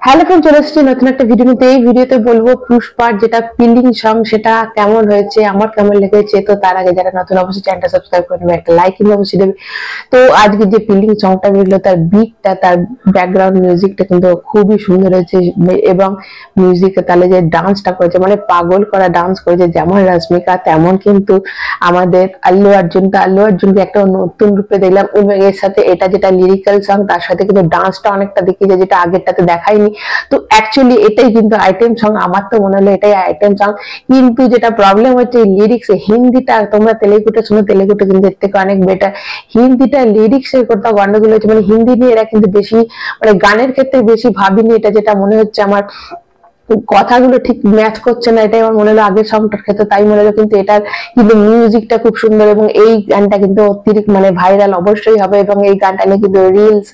Hello friend, চলে এসেছি নতুন একটা ভিডিও নিতে। এই ভিডিওতে বলবো পুষ্পার যেটা ফিলিং সং সেটা কেমন হয়েছে, আমার কেমন লেগেছে। তো তার আগে যারা নতুন অবশ্যই চ্যানেলটা সাবস্ক্রাইব করে নেবে, একটা লাইক কিন্তু অবশ্যই দেবে। তো আজকে যে ফিলিং সংটা বেরোলো তার বিটটা, তার ব্যাকগ্রাউন্ড মিউজিকটা কিন্তু খুবই সুন্দর হয়েছে। এবং মিউজিকে তাহলে যে ডান্সটা করেছে, মানে পাগল করা ডান্স করেছে, যেমন রশ্মিকা তেমন কিন্তু আমাদের আল্লু অর্জুন। তো আল্লু অর্জুনকে একটা নতুন রূপে দেখলাম, এবং এর সাথে এটা যেটা লিরিক্যাল সং, তার সাথে কিন্তু ডান্সটা অনেকটা দেখিয়েছে, যেটা আগেরটাতে দেখায়নি। তো অ্যাকচুয়ালি এটাই কিন্তু আইটেম সং, আমার তো মনে হলো এটাই আইটেম সং। কিন্তু যেটা প্রবলেম হচ্ছে লিরিক্স, হিন্দিটা তোমরা তেলেগুটা শুনো, তেলেগুটা কিন্তু এর থেকে অনেক বেটার। হিন্দিটা লিরিক্স এর কোথাও গন্ডগোল হচ্ছে, মানে হিন্দি নিয়ে এরা কিন্তু বেশি, মানে গানের ক্ষেত্রে বেশি ভাবিনি। এটা যেটা মনে হচ্ছে আমার, কথাগুলো ঠিক ম্যাচ করছে না, এটাই আমার মনে হলো আগের সংটার ক্ষেত্রে, তাই মনে হলো। কিন্তু এটার কিন্তু মিউজিকটা খুব সুন্দর, এবং এই গানটা কিন্তু অতিরিক্ত মানে ভাইরাল অবশ্যই হবে। এবং এই গানটা নিয়ে কিন্তু রিলস,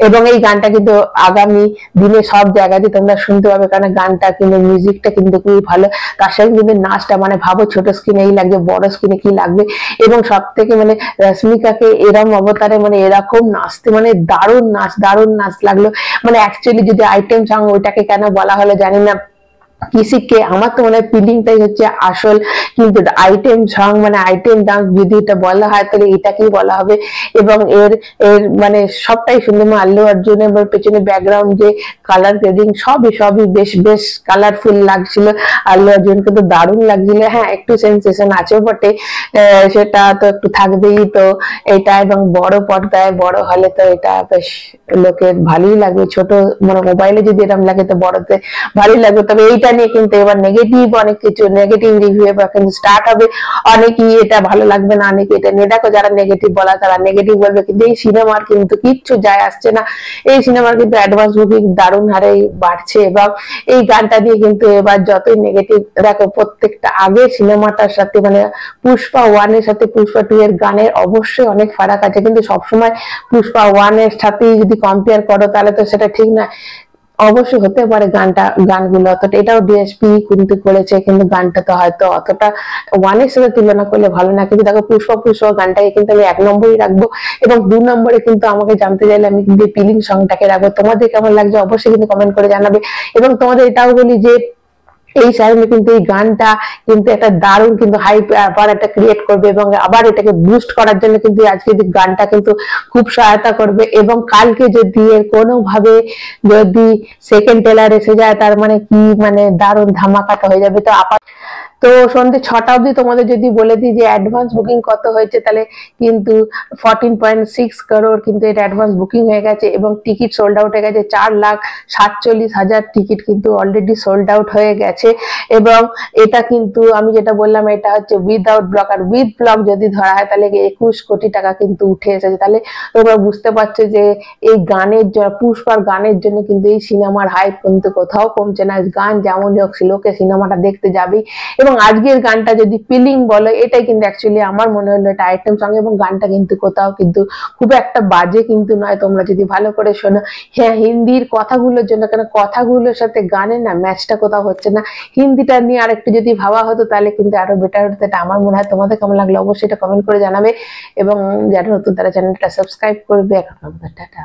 এবং এই গানটা কিন্তু আগামী দিনে সব জায়গাতে তোমরা শুনতে পাবে, কারণ গানটা কিন্তু মিউজিকটা কিন্তু খুবই ভালো। তার সঙ্গে কিন্তু নাচটা, মানে ভাবো ছোট স্ক্রিনে এই লাগবে, বড় স্ক্রিনে কি লাগবে। এবং সব থেকে মানে রশ্মিকাকে এরম অবতারে মানে এরকম নাচতে, মানে দারুণ নাচ, দারুণ নাচ লাগলো। মানে অ্যাকচুয়ালি যদি আইটেম সং ওইটাকে কেন বলা হলো জানি না, কিসিকে আমার তো মনে হয় ফিলিংটাই হচ্ছে আসল। কিন্তু আইটেম সং মানে আইটেম ডান্স যদি এটা বলা হয় তাহলে এটাকেই বলা হবে। এবং এর এর মানে সবটাই সুন্দর। আল্লু অর্জুনের পেছনে ব্যাকগ্রাউন্ড যে কালার গ্রেডিং সবই সবই বেশ বেশ কালারফুল লাগছিল। আল্লু অর্জুনকে তো দারুণ লাগছিল। হ্যাঁ, একটু সেন্সেশন আছে বটে, সেটা তো একটু থাকবেই। তো এটা এবং বড় পর্দায় বড় হলে তো এটা বেশ লোকের ভালোই লাগবে। ছোট মানে মোবাইলে যদি এরকম লাগে তো বড়তে ভালোই লাগবে। তবে এইটা নিয়ে কিন্তু এবার নেগেটিভ অনেক কিছু, নেগেটিভ রিভিউ এবার কিন্তু স্টার্ট হবে। অনেকেই এটা ভালো লাগবে না, অনেকে এটা নিয়ে, দেখো যারা নেগেটিভ বলা তারা নেগেটিভ বলবে, কিন্তু এই সিনেমার কিন্তু কিচ্ছু যায় আসছে না। এই সিনেমার কিন্তু অ্যাডভান্স বুকিং দারুণ হারে বাড়ছে। এবং এই গানটা দিয়ে কিন্তু এবার যতই নেগেটিভ, দেখো প্রত্যেকটা আগে সিনেমাটার সাথে মানে পুষ্পা 1 এর সাথে পুষ্পা 2 এর গানের অবশ্যই অনেক ফারাক আছে, কিন্তু সবসময় পুষ্পা 1 এর সাথে যদি কম্পেয়ার করো তাহলে তো সেটা ঠিক না। অবশ্যই হতে পারে গানগুলো অতটা, এটাও ডিএসপি কিন্তু করেছে, কিন্তু গানটা তো হয়তো অতটা 1 এর সাথে তুলনা করলে ভালো না। কিন্তু দেখো পুষ্পা পুষ্পা গানটাকে কিন্তু আমি 1 নম্বরই রাখবো, এবং 2 নম্বরে কিন্তু আমাকে জানতে চাইলে আমি কিন্তু ফিলিং সংটাকে রাখবো। তোমাদের কেমন লাগছে অবশ্যই কিন্তু কমেন্ট করে জানাবে। এবং তোমাদের এটাও বলি যে এই টাইমে কিন্তু এই গানটা কিন্তু একটা দারুণ কিন্তু হাইপ আবার একটা ক্রিয়েট করবে, এবং আবার এটাকে বুস্ট করার জন্য কিন্তু আজকে গানটা কিন্তু খুব সহায়তা করবে। এবং কালকে যদি এর কোনোভাবে যদি সেকেন্ড ট্রেলার এসে যায়, তার মানে কি, মানে দারুণ ধামাকাটা হয়ে যাবে। তো সন্ধ্যে 6টা অবধি তোমাদের যদি বলে দিই যে অ্যাডভান্স বুকিং কত হয়েছে, তাহলে কিন্তু 14.6 করোড় কিন্তু এটা অ্যাডভান্স বুকিং হয়ে গেছে, এবং টিকিট সোল্ড আউট হয়ে গেছে। 4,47,000 টিকিট কিন্তু অলরেডি সোল্ড আউট হয়ে গেছে। এবং এটা কিন্তু আমি যেটা বললাম, এটা হচ্ছে উইদাউট ব্লক। আর উইথ ব্লক যদি ধরা হয় তাহলে 21 কোটি টাকা কিন্তু উঠে এসেছে। তাহলে তোমরা বুঝতে পারছো যে এই গানের পুষ্পার গানের জন্য কিন্তু এই সিনেমার হাইপ কিন্তু কোথাও কমছে না। গান যেমনই হোক লোকে সিনেমাটা দেখতে যাবেই। এবং আজকের গানটা যদি ফিলিং বলো, এটাই কিন্তু অ্যাকচুয়ালি আমার মনে হলো এটা আইটেম সং। এবং গানটা কিন্তু কোথাও কিন্তু খুব একটা বাজে কিন্তু নয়, তোমরা যদি ভালো করে শোনো। হ্যাঁ, হিন্দির কথাগুলোর জন্য, কেন কথাগুলোর সাথে গানের না ম্যাচটা কোথাও হচ্ছে না। হিন্দিটা নিয়ে আরেকটু যদি ভাবা হতো তাহলে কিন্তু আরো বেটার হতো, এটা আমার মনে হয়। তোমাদের কেমন লাগলো অবশ্যই এটা কমেন্ট করে জানাবে, এবং যারা নতুন তারা চ্যানেলটা সাবস্ক্রাইব করবে। এখন টাটা।